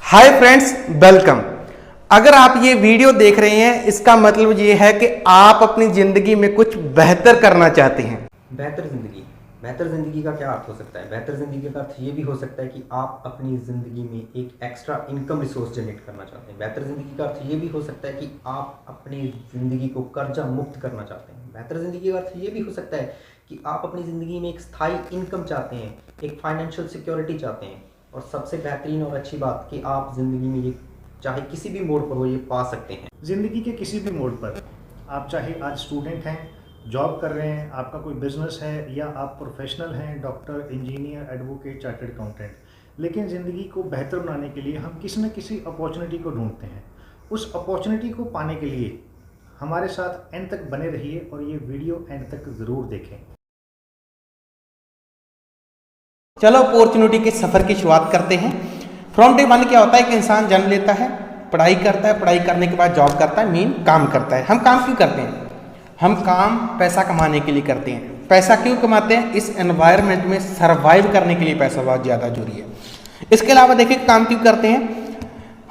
Hi friends, welcome. अगर आप ये वीडियो देख रहे हैं इसका मतलब ये है कि आप अपनी ज़िंदगी में कुछ बेहतर करना चाहते हैं। बेहतर ज़िंदगी का क्या अर्थ हो सकता है? बेहतर ज़िंदगी का अर्थ ये भी हो सकता है कि आप अपनी ज़िंदगी में एक एक्स्ट्रा इनकम रिसोर्स जनरेट करना चाहते हैं। बेहतर ज़िंदगी का अर्थ ये भी हो सकता है कि आप अपनी ज़िंदगी को कर्जा मुक्त करना चाहते हैं। बेहतर ज़िंदगी का अर्थ ये भी हो सकता है कि आप अपनी ज़िंदगी में एक स्थायी इनकम चाहते हैं, एक फाइनेंशियल सिक्योरिटी चाहते हैं, और सबसे बेहतरीन और अच्छी बात कि आप ज़िंदगी में ये चाहे किसी भी मोड़ पर हो ये पा सकते हैं। ज़िंदगी के किसी भी मोड़ पर आप चाहे आज स्टूडेंट हैं, जॉब कर रहे हैं, आपका कोई बिजनेस है, या आप प्रोफेशनल हैं, doctor, engineer, advocate, chartered accountant, लेकिन ज़िंदगी को बेहतर बनाने के लिए हम किसी न किसी अपॉर्चुनिटी को ढूंढते हैं। उस अपॉर्चुनिटी को पाने के लिए हमारे साथ एंड तक बने रहिए और ये वीडियो एंड तक ज़रूर देखें। चलो अपॉर्चुनिटी के सफ़र की शुरुआत करते हैं। फ्रॉम डे वन क्या होता है कि इंसान जन्म लेता है, पढ़ाई करता है, पढ़ाई करने के बाद जॉब करता है, मेन काम करता है। हम काम क्यों करते हैं? हम काम पैसा कमाने के लिए करते हैं। पैसा क्यों कमाते हैं? इस एनवायरनमेंट में सरवाइव करने के लिए पैसा बहुत ज़्यादा जरूरी है। इसके अलावा देखिए काम क्यों करते हैं?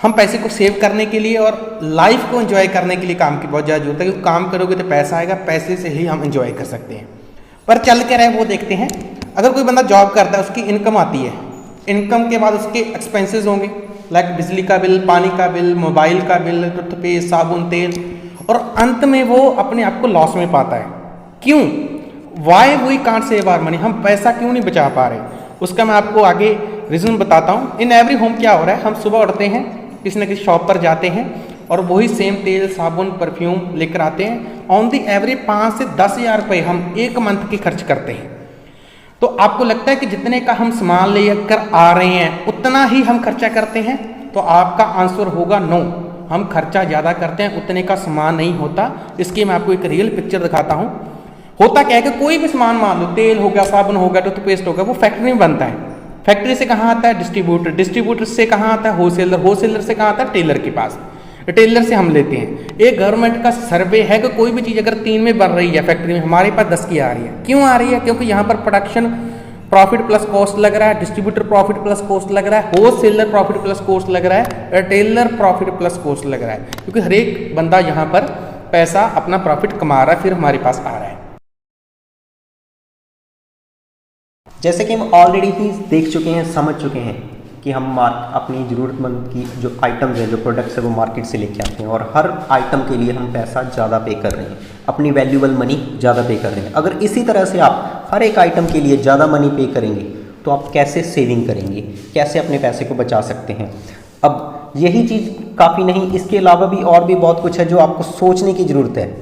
हम पैसे को सेव करने के लिए और लाइफ को एंजॉय करने के लिए काम की बहुत ज़्यादा जरूरत है, क्योंकि काम करोगे तो पैसा आएगा, पैसे से ही हम एंजॉय कर सकते हैं। पर चल क्या रहे वो देखते हैं। अगर कोई बंदा जॉब करता है, उसकी इनकम आती है, इनकम के बाद उसके एक्सपेंसेस होंगे, लाइक बिजली का बिल, पानी का बिल, मोबाइल का बिल, टूथपेस्ट, साबुन, तेल, और अंत में वो अपने आप को लॉस में पाता है। क्यों? Why we can't save our money? हम पैसा क्यों नहीं बचा पा रहे? उसका मैं आपको आगे रीज़न बताता हूँ। इन एवरी होम क्या हो रहा है, हम सुबह उठते हैं, किसी न किसी शॉप पर जाते हैं और वही सेम तेल, साबुन, परफ्यूम लेकर आते हैं। ऑन दी एवरेज 5 से 10 हज़ार रुपये हम एक मंथ के खर्च करते हैं। तो आपको लगता है कि जितने का हम सामान लेकर आ रहे हैं उतना ही हम खर्चा करते हैं? तो आपका आंसर होगा नो, हम खर्चा ज़्यादा करते हैं, उतने का सामान नहीं होता। इसकी मैं आपको एक रियल पिक्चर दिखाता हूँ। होता क्या है कि कोई भी सामान मान लो, तेल हो गया, साबुन हो गया, टूथपेस्ट हो गया, वो फैक्ट्री में बनता है। फैक्ट्री से कहाँ आता है? डिस्ट्रीब्यूटर, डिस्ट्रीब्यूटर से कहाँ आता है? होलसेलर, होलसेलर से कहाँ आता है? टेलर के पास, टेलर से हम लेते हैं। एक गवर्नमेंट का सर्वे है कि कोई भी चीज़ अगर 3 में बन रही है फैक्ट्री में, हमारे पास 10 की आ रही है। क्यों आ रही है? क्योंकि यहाँ पर प्रोडक्शन प्रॉफिट प्लस कॉस्ट लग रहा है, डिस्ट्रीब्यूटर प्रॉफिट प्लस कॉस्ट लग रहा है, होलसेलर प्रॉफिट प्लस कॉस्ट लग रहा है, रिटेलर प्रॉफिट प्लस कॉस्ट लग रहा है, क्योंकि हर एक बंदा यहाँ पर पैसा अपना प्रॉफिट कमा रहा है, फिर हमारे पास आ रहा है। जैसे कि हम ऑलरेडी ही देख चुके हैं, समझ चुके हैं कि हम अपनी ज़रूरतमंद की जो आइटम्स हैं, जो प्रोडक्ट्स है, वो मार्केट से लेके आते हैं, और हर आइटम के लिए हम पैसा ज़्यादा पे कर रहे हैं, अपनी वैल्यूएबल मनी ज़्यादा पे कर रहे हैं। अगर इसी तरह से आप हर एक आइटम के लिए ज़्यादा मनी पे करेंगे तो आप कैसे सेविंग करेंगे, कैसे अपने पैसे को बचा सकते हैं? अब यही चीज़ काफ़ी नहीं, इसके अलावा भी और भी बहुत कुछ है जो आपको सोचने की ज़रूरत है।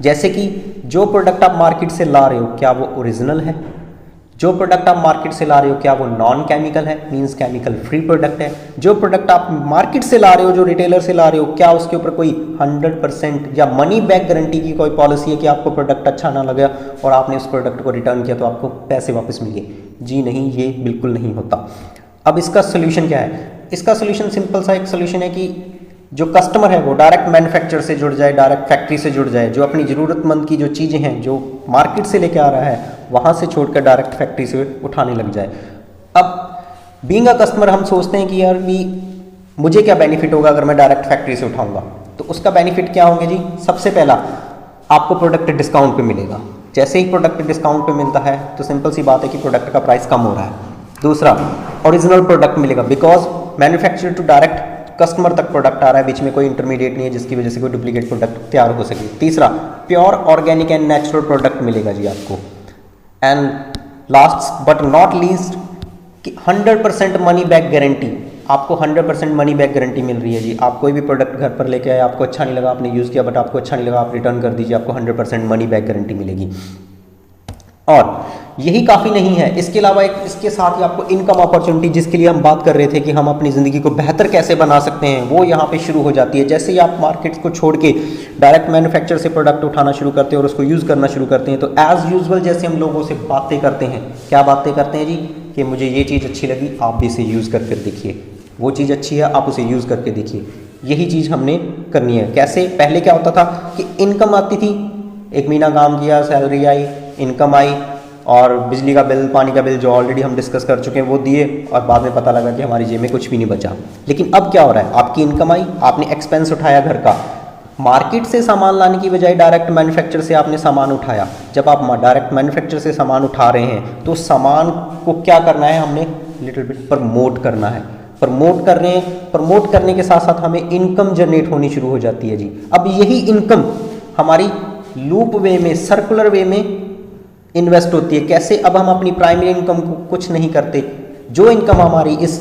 जैसे कि जो प्रोडक्ट आप मार्केट से ला रहे हो, क्या वो ओरिजिनल है? जो प्रोडक्ट आप मार्केट से ला रहे हो, क्या वो नॉन केमिकल है, मींस केमिकल फ्री प्रोडक्ट है? जो प्रोडक्ट आप मार्केट से ला रहे हो, जो रिटेलर से ला रहे हो, क्या उसके ऊपर कोई 100% या मनी बैक गारंटी की कोई पॉलिसी है कि आपको प्रोडक्ट अच्छा ना लगा और आपने उस प्रोडक्ट को रिटर्न किया तो आपको पैसे वापस मिल गए? जी नहीं, ये बिल्कुल नहीं होता। अब इसका सोल्यूशन क्या है? इसका सोल्यूशन सिंपल सा एक सोल्यूशन है कि जो कस्टमर है वो डायरेक्ट मैन्युफैक्चर से जुड़ जाए, डायरेक्ट फैक्ट्री से जुड़ जाए, जो अपनी ज़रूरतमंद की जो चीज़ें हैं जो मार्केट से लेके आ रहा है वहाँ से छोड़कर डायरेक्ट फैक्ट्री से उठाने लग जाए। अब बीइंग अ कस्टमर हम सोचते हैं कि यार भी मुझे क्या बेनिफिट होगा अगर मैं डायरेक्ट फैक्ट्री से उठाऊंगा? तो उसका बेनिफिट क्या होंगे जी? सबसे पहला, आपको प्रोडक्ट डिस्काउंट पे मिलेगा। जैसे ही प्रोडक्ट डिस्काउंट पे मिलता है तो सिंपल सी बात है कि प्रोडक्ट का प्राइस कम हो रहा है। दूसरा, ओरिजिनल प्रोडक्ट मिलेगा, because manufacture to direct customer तक प्रोडक्ट आ रहा है, बीच में कोई इंटरमीडिएट नहीं है जिसकी वजह से कोई डुप्लीकेट प्रोडक्ट तैयार हो सके। तीसरा, pure organic and natural product मिलेगा जी आपको। And last but not least कि 100% मनी बैक गारंटी, आपको 100% मनी बैक गारंटी मिल रही है जी। आप कोई भी प्रोडक्ट घर पर लेके आए, आपको अच्छा नहीं लगा, आपने यूज़ किया बट आपको अच्छा नहीं लगा, आप रिटर्न कर दीजिए, आपको 100% मनी बैक गारंटी मिलेगी। और यही काफ़ी नहीं है, इसके अलावा एक इसके साथ ही आपको इनकम अपॉर्चुनिटी, जिसके लिए हम बात कर रहे थे कि हम अपनी ज़िंदगी को बेहतर कैसे बना सकते हैं, वो यहाँ पे शुरू हो जाती है। जैसे ही आप मार्केट को छोड़ के डायरेक्ट मैन्युफैक्चर से प्रोडक्ट उठाना शुरू करते हैं और उसको यूज़ करना शुरू करते हैं, तो एज़ यूजुअल जैसे हम लोगों से बातें करते हैं, क्या बातें करते हैं जी? कि मुझे ये चीज़ अच्छी लगी, आप भी इसे यूज़ करके देखिए, वो चीज़ अच्छी है, आप उसे यूज़ करके देखिए। यही चीज़ हमने करनी है। कैसे? पहले क्या होता था कि इनकम आती थी, एक महीना काम किया, सैलरी आई, इनकम आई, और बिजली का बिल, पानी का बिल जो ऑलरेडी हम डिस्कस कर चुके हैं वो दिए, और बाद में पता लगा कि हमारी जेब में कुछ भी नहीं बचा। लेकिन अब क्या हो रहा है, आपकी इनकम आई, आपने एक्सपेंस उठाया घर का, मार्केट से सामान लाने की बजाय डायरेक्ट मैन्युफैक्चर से आपने सामान उठाया। जब आप डायरेक्ट मैन्युफैक्चर से सामान उठा रहे हैं तो सामान को क्या करना है, हमने लिटिल बिट प्रमोट करना है। प्रमोट कर रहे हैं, प्रमोट करने के साथ साथ हमें इनकम जनरेट होनी शुरू हो जाती है जी। अब यही इनकम हमारी लूप वे में, सर्कुलर वे में इन्वेस्ट होती है। कैसे? अब हम अपनी प्राइमरी इनकम को कुछ नहीं करते, जो इनकम हमारी इस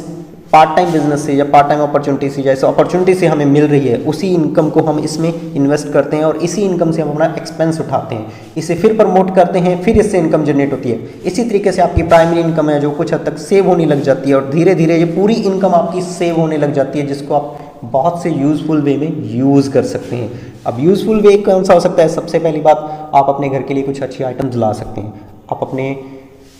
पार्ट टाइम बिजनेस से या पार्ट टाइम अपॉर्चुनिटी से, जैसे अपॉर्चुनिटी से हमें मिल रही है, उसी इनकम को हम इसमें इन्वेस्ट करते हैं और इसी इनकम से हम अपना एक्सपेंस उठाते हैं, इसे फिर प्रमोट करते हैं, फिर इससे इनकम जनरेट होती है। इसी तरीके से आपकी प्राइमरी इनकम है जो कुछ हद तक सेव होने लग जाती है और धीरे धीरे ये पूरी इनकम आपकी सेव होने लग जाती है, जिसको आप बहुत से यूज़फुल वे में यूज़ कर सकते हैं। अब यूज़फुल वे कौन सा हो सकता है? सबसे पहली बात, आप अपने घर के लिए कुछ अच्छी आइटम्स ला सकते हैं, आप अपने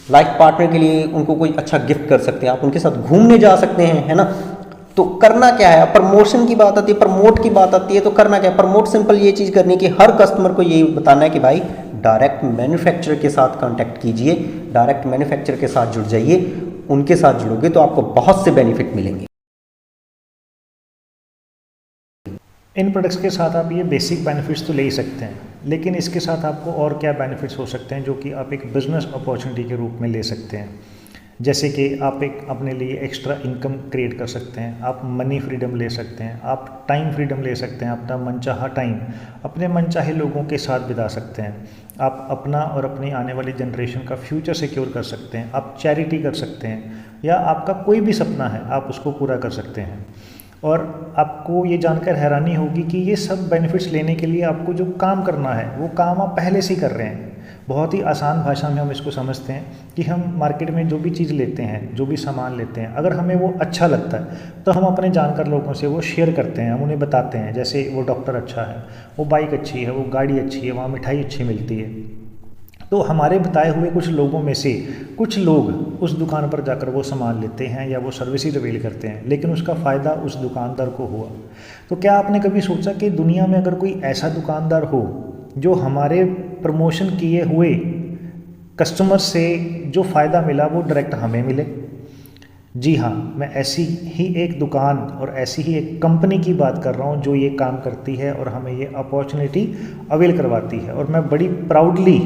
लाइफ पार्टनर के लिए उनको कोई अच्छा गिफ्ट कर सकते हैं, आप उनके साथ घूमने जा सकते हैं, है ना। तो करना क्या है, प्रमोशन की बात आती है, प्रमोट की बात आती है, तो करना क्या है, प्रमोट सिंपल ये चीज़ करनी है कि हर कस्टमर को ये बताना है कि भाई डायरेक्ट मैन्युफैक्चरर के साथ कांटेक्ट कीजिए, डायरेक्ट मैन्युफैक्चरर के साथ जुड़ जाइए। उनके साथ जुड़ोगे तो आपको बहुत से बेनिफिट मिलेंगे। इन प्रोडक्ट्स के साथ आप ये बेसिक बेनिफिट्स तो ले ही सकते हैं, लेकिन इसके साथ आपको और क्या बेनिफिट्स हो सकते हैं जो कि आप एक बिज़नेस अपॉर्चुनिटी के रूप में ले सकते हैं। जैसे कि आप एक अपने लिए एक्स्ट्रा इनकम क्रिएट कर सकते हैं, आप मनी फ्रीडम ले सकते हैं, आप टाइम फ्रीडम ले सकते हैं, अपना मनचाहा टाइम अपने मनचाहे लोगों के साथ बिता सकते हैं, आप अपना और अपनी आने वाली जनरेशन का फ्यूचर सिक्योर कर सकते हैं, आप चैरिटी कर सकते हैं, या आपका कोई भी सपना है आप उसको पूरा कर सकते हैं। और आपको ये जानकर हैरानी होगी कि ये सब बेनिफिट्स लेने के लिए आपको जो काम करना है वो काम आप पहले से ही कर रहे हैं। बहुत ही आसान भाषा में हम इसको समझते हैं कि हम मार्केट में जो भी चीज़ लेते हैं, जो भी सामान लेते हैं, अगर हमें वो अच्छा लगता है तो हम अपने जानकार लोगों से वो शेयर करते हैं, हम उन्हें बताते हैं। जैसे वो डॉक्टर अच्छा है, वो बाइक अच्छी है, वो गाड़ी अच्छी है, वहाँ मिठाई अच्छी मिलती है, तो हमारे बताए हुए कुछ लोगों में से कुछ लोग उस दुकान पर जाकर वो सामान लेते हैं या वो सर्विसेज अवेल करते हैं, लेकिन उसका फ़ायदा उस दुकानदार को हुआ। तो क्या आपने कभी सोचा कि दुनिया में अगर कोई ऐसा दुकानदार हो जो हमारे प्रमोशन किए हुए कस्टमर से जो फ़ायदा मिला वो डायरेक्ट हमें मिले? जी हाँ, मैं ऐसी ही एक दुकान और ऐसी ही एक कंपनी की बात कर रहा हूँ जो ये काम करती है और हमें ये अपॉर्चुनिटी अवेल करवाती है, और मैं बड़ी प्राउडली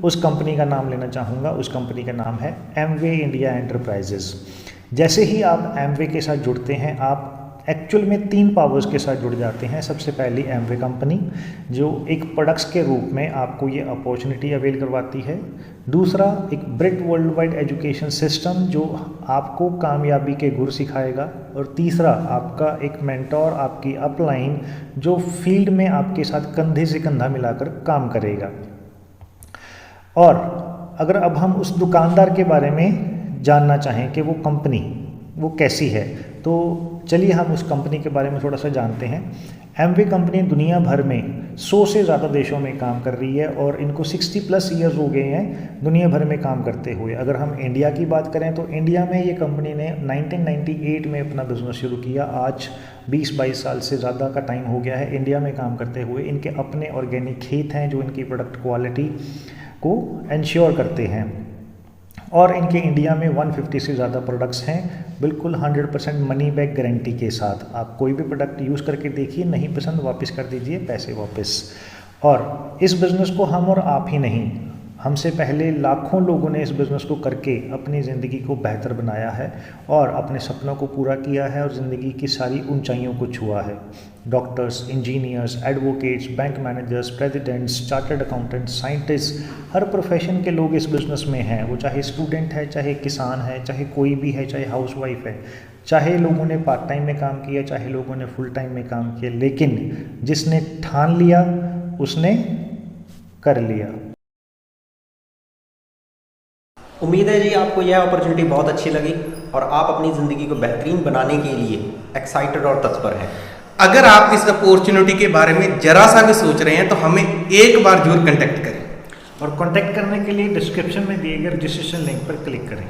उस कंपनी का नाम लेना चाहूँगा। उस कंपनी का नाम है एमवे इंडिया एंटरप्राइजेज़। जैसे ही आप एमवे के साथ जुड़ते हैं, आप एक्चुअल में 3 पावर्स के साथ जुड़ जाते हैं। सबसे पहली एमवे कंपनी जो एक प्रोडक्ट्स के रूप में आपको ये अपॉर्चुनिटी अवेल करवाती है। दूसरा, एक ब्रिट वर्ल्ड वाइड एजुकेशन सिस्टम जो आपको कामयाबी के गुर सिखाएगा। और तीसरा, आपका एक मेंटोर, आपकी अपलाइन जो फील्ड में आपके साथ कंधे से कंधा मिलाकर काम करेगा। और अगर अब हम उस दुकानदार के बारे में जानना चाहें कि वो कंपनी वो कैसी है, तो चलिए हम उस कंपनी के बारे में थोड़ा सा जानते हैं। एमवे कंपनी दुनिया भर में 100 से ज़्यादा देशों में काम कर रही है और इनको 60+ ईयर्स हो गए हैं दुनिया भर में काम करते हुए। अगर हम इंडिया की बात करें तो इंडिया में ये कंपनी ने 1998 में अपना बिजनेस शुरू किया। आज 20-22 साल से ज़्यादा का टाइम हो गया है इंडिया में काम करते हुए। इनके अपने ऑर्गेनिक खेत हैं जो इनकी प्रोडक्ट क्वालिटी को इंश्योर करते हैं, और इनके इंडिया में 150 से ज़्यादा प्रोडक्ट्स हैं, बिल्कुल 100% मनी बैक गारंटी के साथ। आप कोई भी प्रोडक्ट यूज़ करके देखिए, नहीं पसंद वापस कर दीजिए, पैसे वापस। और इस बिज़नेस को हम और आप ही नहीं, हमसे पहले लाखों लोगों ने इस बिज़नेस को करके अपनी ज़िंदगी को बेहतर बनाया है और अपने सपनों को पूरा किया है और ज़िंदगी की सारी ऊंचाइयों को छुआ है। Doctors, engineers, advocates, bank managers, presidents, chartered accountants, scientist, हर प्रोफेशन के लोग इस बिज़नेस में हैं। वो चाहे स्टूडेंट है, चाहे किसान है, चाहे कोई भी है, चाहे हाउसवाइफ है, चाहे लोगों ने पार्ट टाइम में काम किया, चाहे लोगों ने फुल टाइम में काम किया, लेकिन जिसने ठान लिया उसने कर लिया। उम्मीद है जी आपको यह अपॉर्चुनिटी बहुत अच्छी लगी और आप अपनी ज़िंदगी को बेहतरीन बनाने के लिए एक्साइटेड और तत्पर हैं। अगर आप इस अपॉर्चुनिटी के बारे में जरा सा भी सोच रहे हैं तो हमें एक बार जरूर कांटेक्ट करें, और कांटेक्ट करने के लिए डिस्क्रिप्शन में दिए गए रजिस्ट्रेशन लिंक पर क्लिक करें।